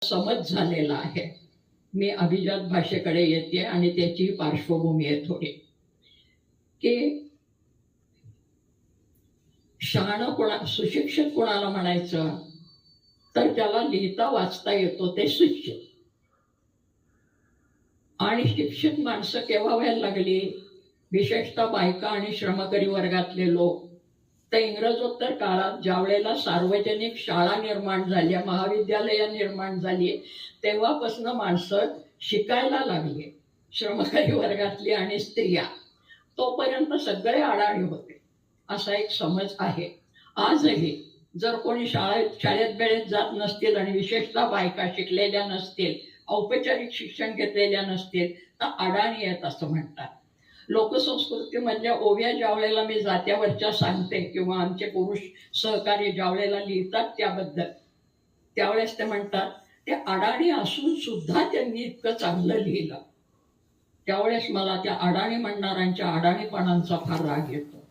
समज झालेला आहे. मी अभिजात भाषेकडे येते आणि त्याची पार्श्वभूमी आहे थोडी, की सुशिक्षित कोणाला म्हणायचं तर ज्याला लिहिता वाचता येतो ते सुशिक्षित. आणि शिक्षित माणसं केव्हा व्हायला लागली, विशेषतः बायका आणि श्रमकरी वर्गातले लोक, तर इंग्रजोत्तर काळात ज्या वेळेला सार्वजनिक शाळा निर्माण झाल्या, महाविद्यालय निर्माण झाली, तेव्हापासून माणसं शिकायला लागली, श्रमकरी वर्गातली आणि स्त्रिया. तोपर्यंत सगळे अडाणी होते असा एक समज आहे. आजही जर कोणी शाळेत बेळेत जात नसतील आणि विशेषतः बायका शिकलेल्या नसतील, औपचारिक शिक्षण घेतलेल्या नसतील, तर अडाणी आहेत असं म्हणतात. लोकसंस्कृतीमधल्या ओव्या ज्या वेळेला मी जात्यावरच्या सांगते किंवा आमचे पुरुष सहकारी ज्या वेळेला लिहितात त्याबद्दल, त्यावेळेस ते म्हणतात ते अडाणी असून सुद्धा त्यांनी इतकं चांगलं लिहिलं. त्यावेळेस मला त्या अडाणी म्हणणाऱ्यांच्या अडाणीपणांचा फार राग येतो.